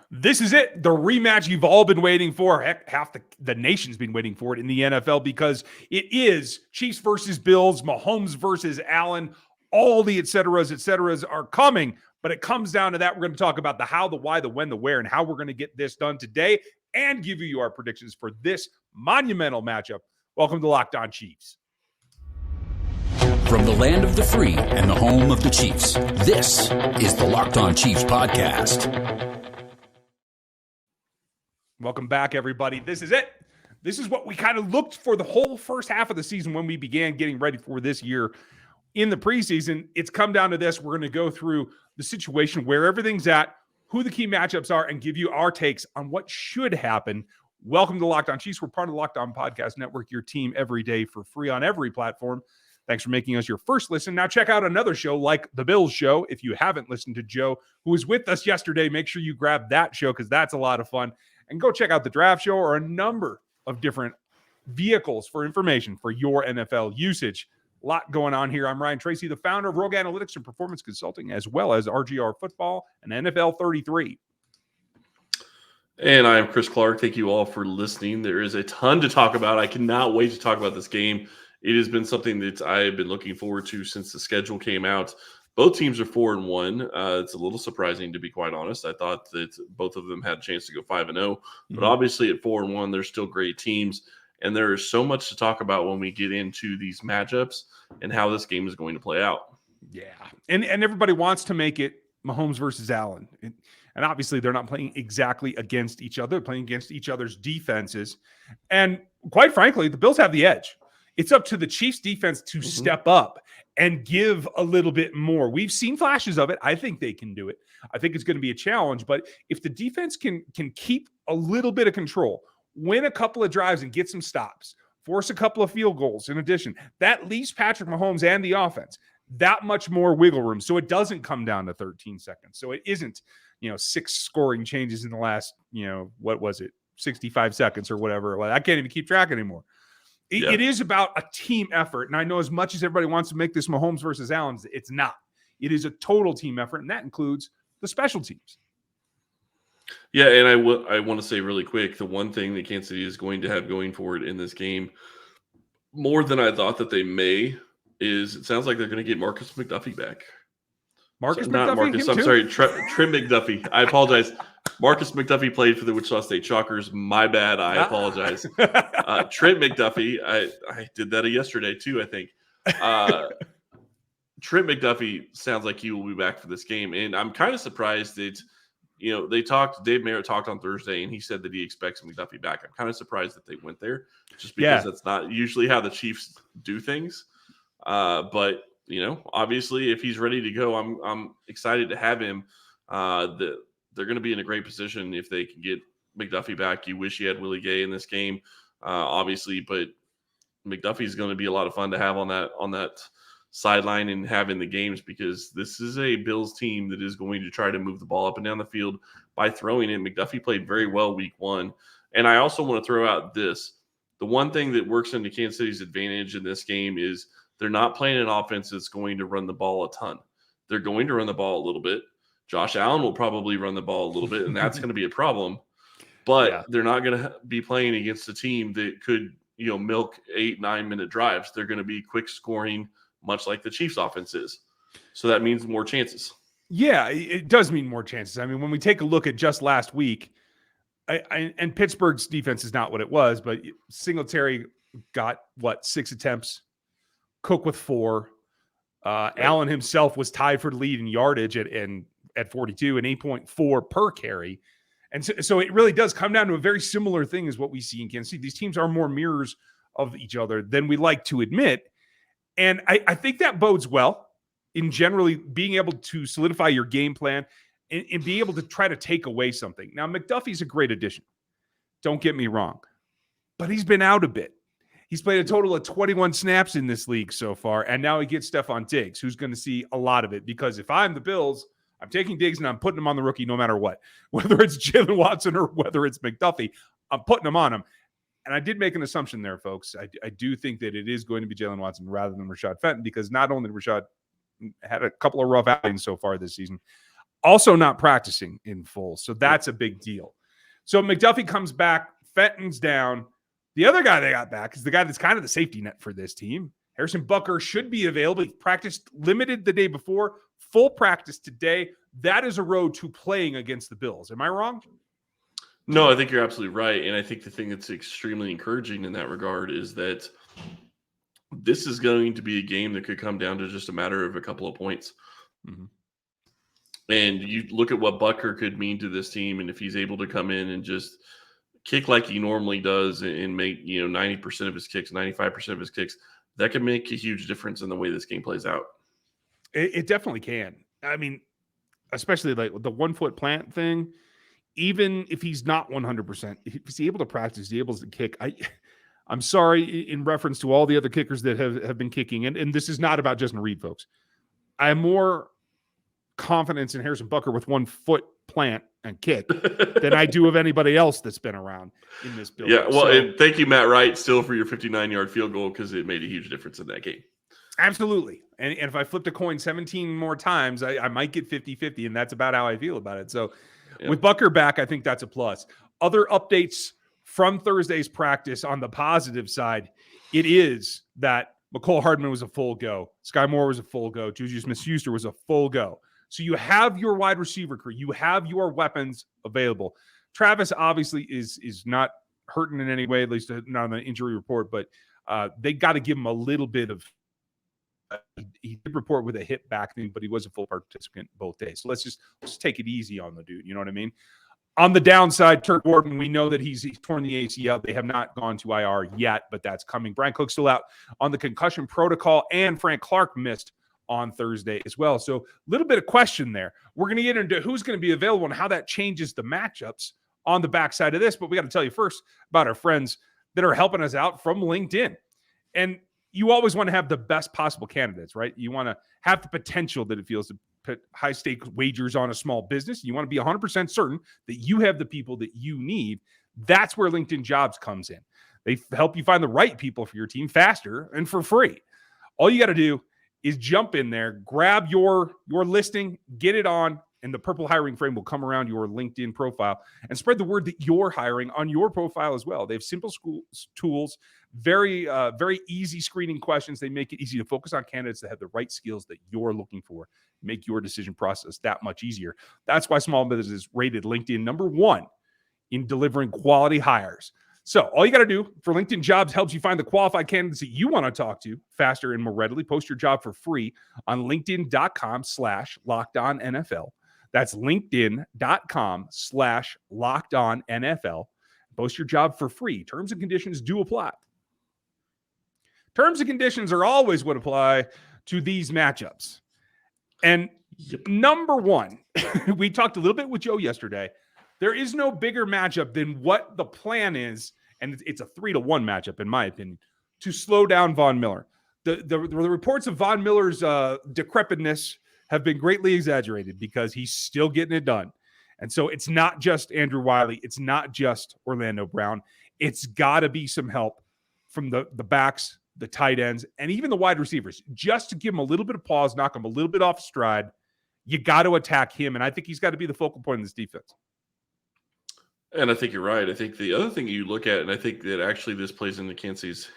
This is it. The rematch you've all been waiting for. Heck, half the nation's been waiting for it in the NFL because it is Chiefs versus Bills, Mahomes versus Allen. All the et ceteras are coming, but it comes down to that. We're going to talk about the how, the why, the when, the where, and how we're going to get this done today and give you our predictions for this monumental matchup. Welcome to Locked On Chiefs. From the land of the free and the home of the Chiefs, this is the Locked On Chiefs podcast. Welcome back, everybody. This is it. This is what we kind of looked for the whole first half of the season when we began getting ready for this year in the preseason. It's come down to this. We're going to go through the situation where everything's at, who the key matchups are, and give you our takes on what should happen. Welcome to Locked On Chiefs. We're part of the Locked On Podcast Network, your team every day for free on every platform. Thanks for making us your first listen. Now check out another show like The Bills Show. If you haven't listened to Joe, who was with us yesterday, make sure you grab that show because that's a lot of fun. And go check out the Draft Show or a number of different vehicles for information for your NFL usage. A lot going on here. I'm Ryan Tracy, the founder of Rogue Analytics and Performance Consulting, as well as RGR Football and NFL 33. And I'm Chris Clark. Thank you all for listening. There is a ton to talk about. I cannot wait to talk about this game. It has been something that I have been looking forward to since the schedule came out. Both teams are 4-1. It's a little surprising, to be quite honest. I thought that both of them had a chance to go 5-0. But obviously at 4-1, they're still great teams. And there is so much to talk about when we get into these matchups and how this game is going to play out. Yeah. And everybody wants to make it Mahomes versus Allen. And obviously they're not playing exactly against each other. They're playing against each other's defenses. And quite frankly, the Bills have the edge. It's up to the Chiefs defense to step up and give a little bit more. We've seen flashes of it. I think they can do it. I think it's going to be a challenge. But if the defense can keep a little bit of control, win a couple of drives and get some stops, force a couple of field goals in addition, that leaves Patrick Mahomes and the offense that much more wiggle room. So it doesn't come down to 13 seconds. So it isn't, 6 scoring changes in the last, 65 seconds or whatever. I can't even keep track anymore. It is about a team effort. And I know as much as everybody wants to make this Mahomes versus Allen, it's not. It is a total team effort, and that includes the special teams. Yeah, and I want to say really quick, the one thing that Kansas City is going to have going for it in this game, more than I thought that they may, is it sounds like they're going to get Marcus McDuffie back. Marcus McDuffie? Not Marcus, I'm sorry, Trim McDuffie. I apologize. Marcus McDuffie played for the Wichita State Shockers. My bad. I apologize. Trent McDuffie. I did that yesterday too, I think. Trent McDuffie sounds like he will be back for this game. And I'm kind of surprised that, Dave Merritt talked on Thursday and he said that he expects McDuffie back. I'm kind of surprised that they went there just because that's not usually how the Chiefs do things. But obviously if he's ready to go, I'm excited to have him. They're going to be in a great position if they can get McDuffie back. You wish you had Willie Gay in this game, obviously, but McDuffie is going to be a lot of fun to have on that sideline and have in the games because this is a Bills team that is going to try to move the ball up and down the field by throwing it. McDuffie played very well week 1. And I also want to throw out this. The one thing that works into Kansas City's advantage in this game is they're not playing an offense that's going to run the ball a ton. They're going to run the ball a little bit. Josh Allen will probably run the ball a little bit, and that's going to be a problem. But they're not going to be playing against a team that could, milk 8-9 minute drives. They're going to be quick scoring, much like the Chiefs' offense is. So that means more chances. Yeah, it does mean more chances. I mean, when we take a look at just last week, and Pittsburgh's defense is not what it was, but Singletary got, 6 attempts, Cook with 4. Allen himself was tied for the lead in yardage at 42 and 8.4 per carry. And so it really does come down to a very similar thing as what we see in Kansas City. These teams are more mirrors of each other than we like to admit. And I think that bodes well in generally being able to solidify your game plan and be able to try to take away something. Now, McDuffie's a great addition. Don't get me wrong. But he's been out a bit. He's played a total of 21 snaps in this league so far, and now he gets Stephon Diggs, who's going to see a lot of it. Because if I'm the Bills, I'm taking Diggs and I'm putting him on the rookie no matter what. Whether it's Jalen Watson or whether it's McDuffie, I'm putting him on him. And I did make an assumption there, folks. I do think that it is going to be Jalen Watson rather than Rashad Fenton because not only Rashad had a couple of rough outings so far this season, also not practicing in full. So that's a big deal. So McDuffie comes back, Fenton's down. The other guy they got back is the guy that's kind of the safety net for this team. Harrison Butker should be available. He practiced limited the day before, full practice today. That is a road to playing against the Bills. Am I wrong? No, I think you're absolutely right. And I think the thing that's extremely encouraging in that regard is that this is going to be a game that could come down to just a matter of a couple of points. Mm-hmm. And you look at what Butker could mean to this team, and if he's able to come in and just kick like he normally does and make 90% of his kicks, 95% of his kicks, that could make a huge difference in the way this game plays out. It definitely can. I mean, especially like the 1 foot plant thing. Even if he's not 100%, if he's able to practice, he's able to kick. I'm sorry, in reference to all the other kickers that have been kicking, and this is not about Justin Reed, folks. I have more confidence in Harrison Butker with 1 foot plant and kick than I do of anybody else that's been around in this building. Yeah, well, and thank you, Matt Wright, still for your 59-yard field goal, because it made a huge difference in that game. Absolutely. And if I flipped a coin 17 more times, I might get 50-50, and that's about how I feel about it. So with Butker back, I think that's a plus. Other updates from Thursday's practice on the positive side, it is that McCole Hardman was a full go. Sky Moore was a full go. Juju Smith-Schuster was a full go. So you have your wide receiver crew. You have your weapons available. Travis obviously is not hurting in any way, at least not on the injury report, but they got to give him a little bit of he did report with a hip back thing, but he was a full participant both days. So let's take it easy on the dude. You know what I mean? On the downside, Turk Warden, we know that he's torn the ACL. They have not gone to IR yet, but that's coming. Brian Cook's still out on the concussion protocol, and Frank Clark missed on Thursday as well. So a little bit of question there. We're going to get into who's going to be available and how that changes the matchups on the backside of this. But we got to tell you first about our friends that are helping us out from LinkedIn. And you always want to have the best possible candidates, right? You want to have the potential that it feels to put high stake wagers on a small business. You want to be 100% certain that you have the people that you need. That's where LinkedIn Jobs comes in. They help you find the right people for your team faster and for free. All you got to do is jump in there, grab your listing, get it on, and the purple hiring frame will come around your LinkedIn profile and spread the word that you're hiring on your profile as well. They have simple tools, very easy screening questions. They make it easy to focus on candidates that have the right skills that you're looking for, make your decision process that much easier. That's why small businesses rated LinkedIn #1 in delivering quality hires. So all you got to do for LinkedIn Jobs helps you find the qualified candidates that you want to talk to faster and more readily. Post your job for free on linkedin.com/LockedOnNFL. That's linkedin.com/LockedOnNFL. Post your job for free. Terms and conditions do apply. Terms and conditions are always what apply to these matchups. And number one, we talked a little bit with Joe yesterday. There is no bigger matchup than what the plan is, and it's a 3-1 matchup, in my opinion, to slow down Von Miller. The reports of Von Miller's decrepitness have been greatly exaggerated because he's still getting it done. And so it's not just Andrew Wiley. It's not just Orlando Brown. It's got to be some help from the backs, the tight ends, and even the wide receivers, just to give him a little bit of pause, knock him a little bit off stride. You got to attack him, and I think he's got to be the focal point of this defense. And I think you're right. I think the other thing you look at, and I think that actually this plays into Kansas City's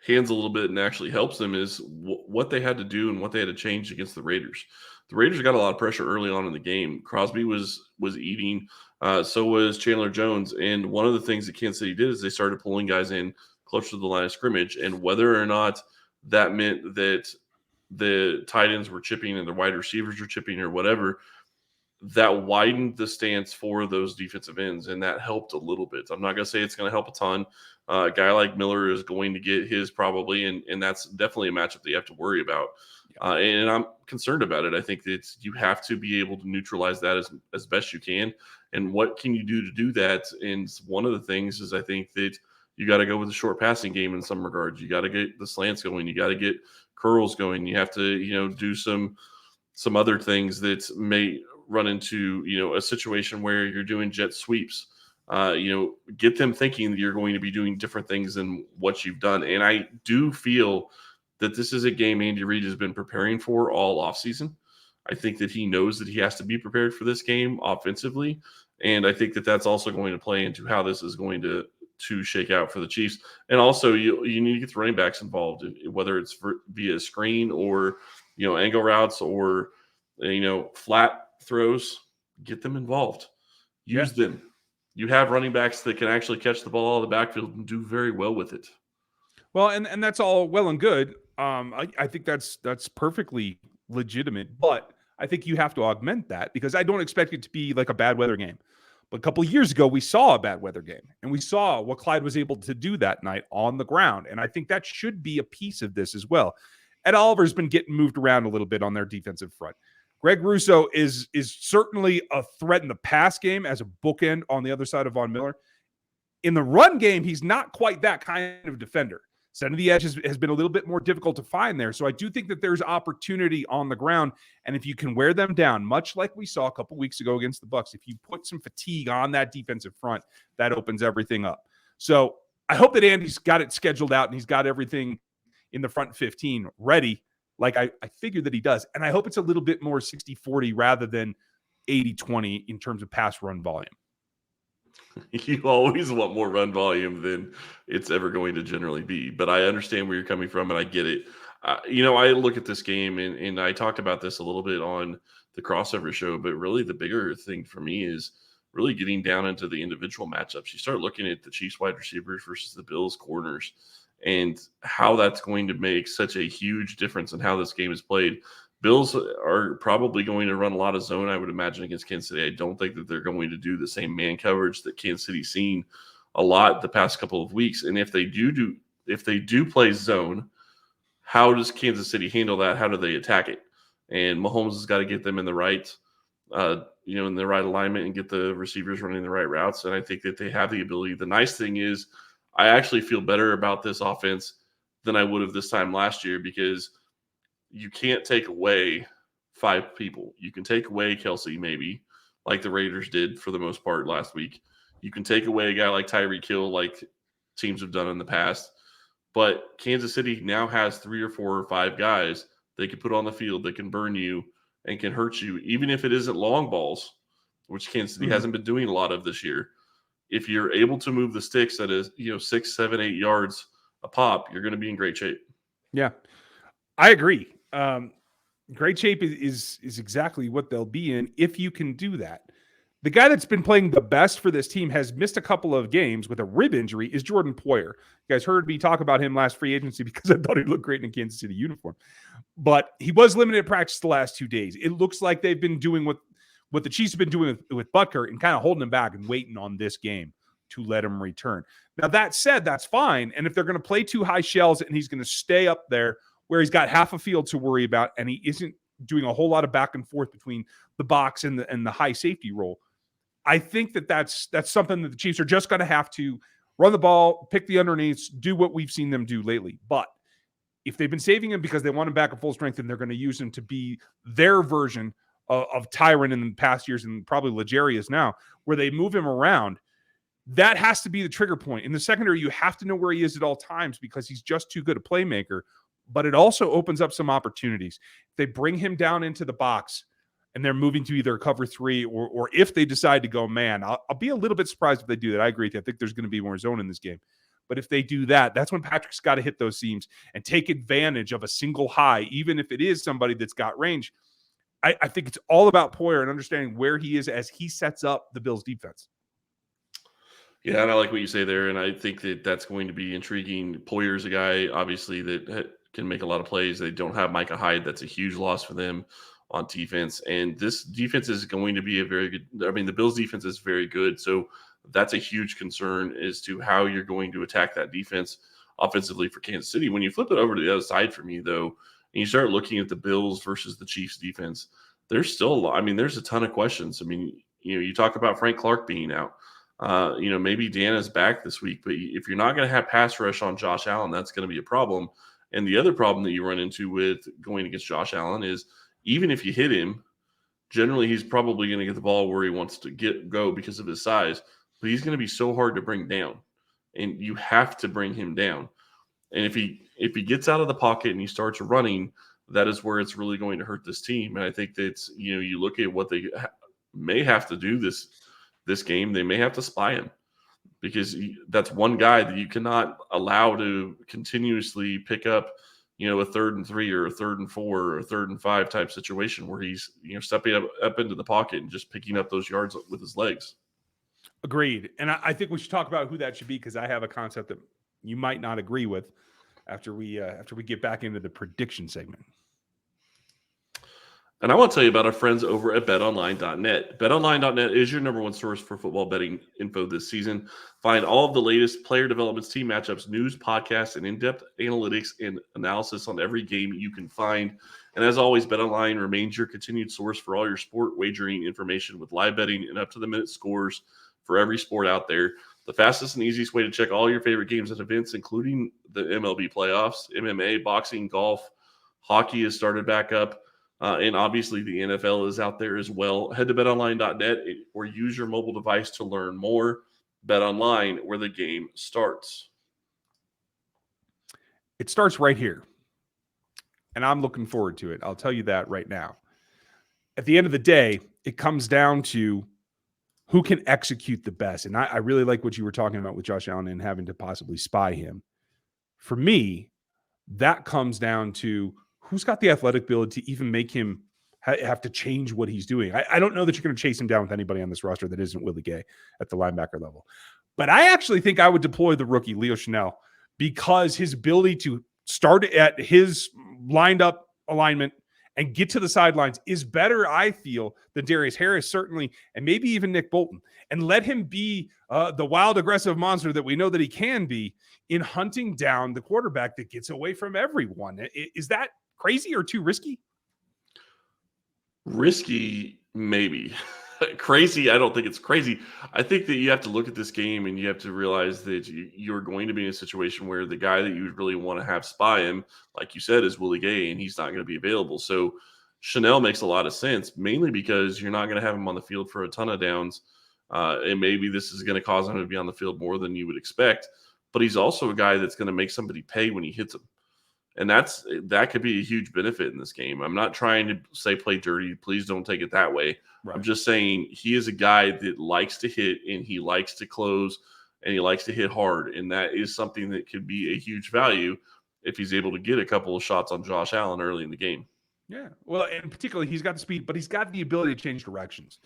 hands a little bit and actually helps them, is what they had to do and what they had to change against the Raiders. The Raiders got a lot of pressure early on in the game. Crosby was eating. So was Chandler Jones. And one of the things that Kansas City did is they started pulling guys in close to the line of scrimmage. And whether or not that meant that the tight ends were chipping and the wide receivers were chipping or whatever, that widened the stance for those defensive ends, and that helped a little bit. I'm not going to say it's going to help a ton. A guy like Miller is going to get his probably, and that's definitely a matchup that you have to worry about. And I'm concerned about it. I think that you have to be able to neutralize that as best you can. And what can you do to do that? And one of the things is I think that you got to go with the short passing game in some regards. You got to get the slants going. You got to get curls going. You have to, do some other things that may run into, a situation where you're doing jet sweeps. Get them thinking that you're going to be doing different things than what you've done. And I do feel that this is a game Andy Reid has been preparing for all offseason. I think that he knows that he has to be prepared for this game offensively. And I think that that's also going to play into how this is going to shake out for the Chiefs. And also, you need to get the running backs involved, whether it's via screen or, angle routes or, flat throws. Get them involved. Use them. You have running backs that can actually catch the ball out of the backfield and do very well with it. Well, and that's all well and good. I think that's perfectly legitimate, but I think you have to augment that because I don't expect it to be like a bad weather game. But a couple of years ago, we saw a bad weather game, and we saw what Clyde was able to do that night on the ground. And I think that should be a piece of this as well. Ed Oliver's been getting moved around a little bit on their defensive front. Greg Russo is certainly a threat in the pass game as a bookend on the other side of Von Miller. In the run game, he's not quite that kind of defender. Center of the edge has been a little bit more difficult to find there. So I do think that there's opportunity on the ground. And if you can wear them down, much like we saw a couple weeks ago against the Bucs, if you put some fatigue on that defensive front, that opens everything up. So I hope that Andy's got it scheduled out and he's got everything in the front 15 ready, like I figured that he does. And I hope it's a little bit more 60-40 rather than 80-20 in terms of pass run volume. You always want more run volume than it's ever going to generally be. But I understand where you're coming from, and I get it. I look at this game, and I talked about this a little bit on the crossover show, but really the bigger thing for me is really getting down into the individual matchups. You start looking at the Chiefs wide receivers versus the Bills corners and how that's going to make such a huge difference in how this game is played. Bills are probably going to run a lot of zone, I would imagine, against Kansas City. I don't think that they're going to do the same man coverage that Kansas City's seen a lot the past couple of weeks. And if they do play zone, how does Kansas City handle that? How do they attack it? And Mahomes has got to get them in the right, in the right alignment and get the receivers running the right routes. And I think that they have the ability. The nice thing is, I actually feel better about this offense than I would have this time last year because you can't take away 5 people. You can take away Kelsey, maybe, like the Raiders did for the most part last week. You can take away a guy like Tyreek Hill, like teams have done in the past. But Kansas City now has 3 or 4 or 5 guys they can put on the field that can burn you and can hurt you, even if it isn't long balls, which Kansas City hasn't been doing a lot of this year. If you're able to move the sticks at 6, 7, 8 yards a pop, you're going to be in great shape. Yeah, I agree. Great shape is exactly what they'll be in if you can do that. The guy that's been playing the best for this team has missed a couple of games with a rib injury is Jordan Poyer. You guys heard me talk about him last free agency because I thought he looked great in a Kansas City uniform. But he was limited at practice the last 2 days. It looks like they've been doing what the Chiefs have been doing with Butker and kind of holding him back and waiting on this game to let him return. Now, that said, that's fine. And if they're going to play 2 high shells and he's going to stay up there where he's got half a field to worry about and he isn't doing a whole lot of back and forth between the box and the high safety role, I think that's something that the Chiefs are just going to have to run the ball, pick the underneaths, do what we've seen them do lately. But if they've been saving him because they want him back at full strength and they're going to use him to be their version of Tyron in the past years and probably Legarius now, where they move him around, that has to be the trigger point. In the secondary, you have to know where he is at all times because he's just too good a playmaker. But it also opens up some opportunities. If they bring him down into the box and they're moving to either cover 3 or if they decide to go man, I'll be a little bit surprised if they do that. I agree with you. I think there's going to be more zone in this game. But if they do that, that's when Patrick's got to hit those seams and take advantage of a single high, even if it is somebody that's got range. I think it's all about Poyer and understanding where he is as he sets up the Bills' defense. Yeah, and I like what you say there, and I think that that's going to be intriguing. Poyer's a guy, obviously, that can make a lot of plays. They don't have Micah Hyde. That's a huge loss for them on defense. And this defense is going to be a very good – I mean, the Bills' defense is very good. So that's a huge concern as to how you're going to attack that defense offensively for Kansas City. When you flip it over to the other side for me, though, and you start looking at the Bills versus the Chiefs defense, there's still a lot. I mean, there's a ton of questions. I mean, you talk about Frank Clark being out. Maybe Deanna's back this week, but if you're not going to have pass rush on Josh Allen, that's going to be a problem. And the other problem that you run into with going against Josh Allen is even if you hit him, generally he's probably going to get the ball where he wants to go because of his size, but he's going to be so hard to bring down, and you have to bring him down. And if he gets out of the pocket and he starts running, that is where it's really going to hurt this team. And I think that you look at what they may have to do this game. They may have to spy him, because that's one guy that you cannot allow to continuously pick up, a 3rd and 3 or a 3rd and 4 or a 3rd and 5 type situation where he's stepping up into the pocket and just picking up those yards with his legs. Agreed. And I think we should talk about who that should be, because I have a concept that you might not agree with after we get back into the prediction segment. And I want to tell you about our friends over at BetOnline.net. BetOnline.net is your number one source for football betting info this season. Find all of the latest player developments, team matchups, news, podcasts, and in-depth analytics and analysis on every game you can find. And as always, BetOnline remains your continued source for all your sport wagering information, with live betting and up-to-the-minute scores for every sport out there. The fastest and easiest way to check all your favorite games and events, including the MLB playoffs, MMA, boxing, golf, hockey has started back up. And obviously the NFL is out there as well. Head to betonline.net or use your mobile device to learn more. BetOnline, where the game starts. It starts right here, and I'm looking forward to it. I'll tell you that right now. At the end of the day, it comes down to who can execute the best. And I really like what you were talking about with Josh Allen and having to possibly spy him. For me, that comes down to who's got the athletic ability to even make him have to change what he's doing. I don't know that you're going to chase him down with anybody on this roster that isn't Willie Gay at the linebacker level. But I actually think I would deploy the rookie, Leo Chenal, because his ability to start at his lined up alignment and get to the sidelines is better, I feel, than Darius Harris, certainly, and maybe even Nick Bolton. And let him be the wild, aggressive monster that we know that he can be in hunting down the quarterback that gets away from everyone. Is that crazy or too risky? Risky, maybe. Crazy, I don't think it's crazy. I think that you have to look at this game and you have to realize that you're going to be in a situation where the guy that you would really want to have spy him, like you said, is Willie Gay, and he's not going to be available. So Chenal makes a lot of sense, mainly because you're not going to have him on the field for a ton of downs. And maybe this is going to cause him to be on the field more than you would expect. But he's also a guy that's going to make somebody pay when he hits him. And that could be a huge benefit in this game. I'm not trying to say play dirty. Please don't take it that way. Right. I'm just saying he is a guy that likes to hit, and he likes to close, and he likes to hit hard. And that is something that could be a huge value if he's able to get a couple of shots on Josh Allen early in the game. Yeah. Well, and particularly he's got the speed, but he's got the ability to change directions.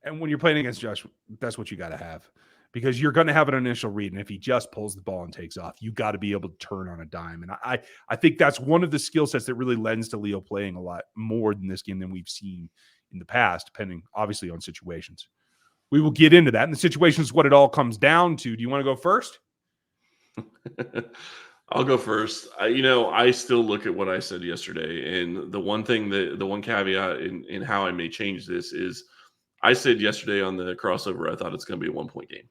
And when you're playing against Josh, that's what you got to have, because you're going to have an initial read. And if he just pulls the ball and takes off, you got to be able to turn on a dime. And I think that's one of the skill sets that really lends to Leo playing a lot more in this game than we've seen in the past, depending obviously on situations. We will get into that. And the situation is what it all comes down to. Do you want to go first? I'll go first. I still look at what I said yesterday. And the one caveat in how I may change this is I said yesterday on the crossover, I thought it's going to be a 1-point game.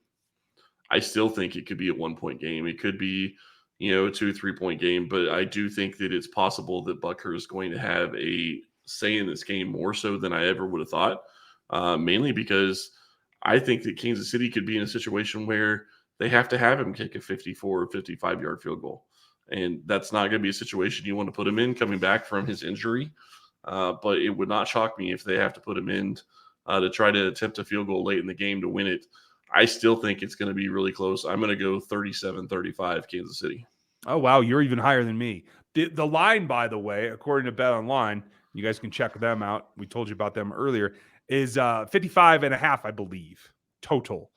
I still think it could be a 1-point game. It could be, a 2-3 point game, but I do think that it's possible that Butker is going to have a say in this game more so than I ever would have thought, mainly because I think that Kansas City could be in a situation where they have to have him kick a 54 or 55-yard field goal. And that's not going to be a situation you want to put him in coming back from his injury. But it would not shock me if they have to put him in to try to attempt a field goal late in the game to win it. I still think it's going to be really close. I'm going to go 37-35 Kansas City. Oh, wow. You're even higher than me. The line, by the way, according to BetOnline, you guys can check them out. We told you about them earlier, is 55.5, I believe, total.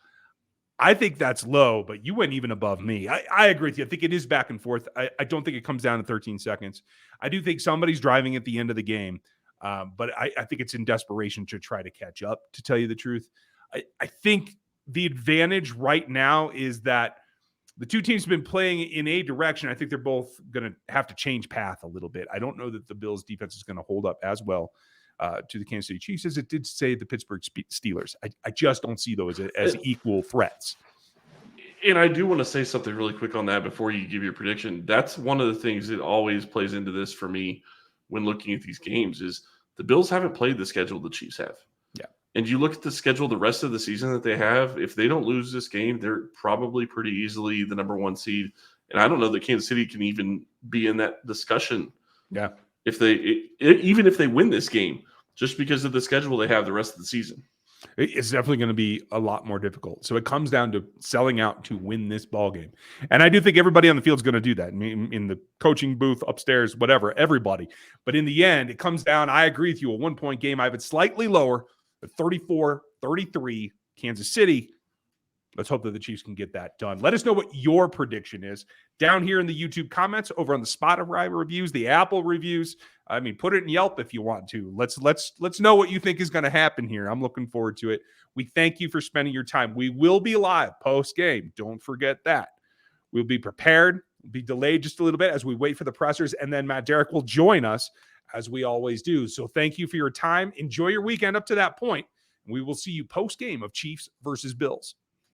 I think that's low, but you went even above me. I agree with you. I think it is back and forth. I don't think it comes down to 13 seconds. I do think somebody's driving at the end of the game, but I think it's in desperation to try to catch up, to tell you the truth. I think the advantage right now is that the two teams have been playing in a direction. I think they're both going to have to change path a little bit. I don't know that the Bills' defense is going to hold up as well to the Kansas City Chiefs as it did say the Pittsburgh Steelers. I just don't see those as equal threats. And I do want to say something really quick on that before you give your prediction. That's one of the things that always plays into this for me when looking at these games is the Bills haven't played the schedule the Chiefs have. Yeah. And you look at the schedule the rest of the season that they have, if they don't lose this game, they're probably pretty easily the number one seed. And I don't know that Kansas City can even be in that discussion. Yeah. even if they win this game, just because of the schedule they have the rest of the season. It's definitely going to be a lot more difficult. So it comes down to selling out to win this ball game. And I do think everybody on the field is going to do that in the coaching booth, upstairs, whatever, everybody. But in the end, it comes down, I agree with you, a 1-point game. I have it slightly lower, at 34-33, Kansas City. Let's hope that the Chiefs can get that done. Let us know what your prediction is down here in the YouTube comments, over on the Spotify reviews, the Apple reviews. I mean, put it in Yelp if you want to. Let's know what you think is going to happen here. I'm looking forward to it. We thank you for spending your time. We will be live post game. Don't forget that. We'll be prepared. Be delayed just a little bit as we wait for the pressers, and then Matt Derrick will join us as we always do. So thank you for your time. Enjoy your weekend up to that point. We will see you post game of Chiefs versus Bills.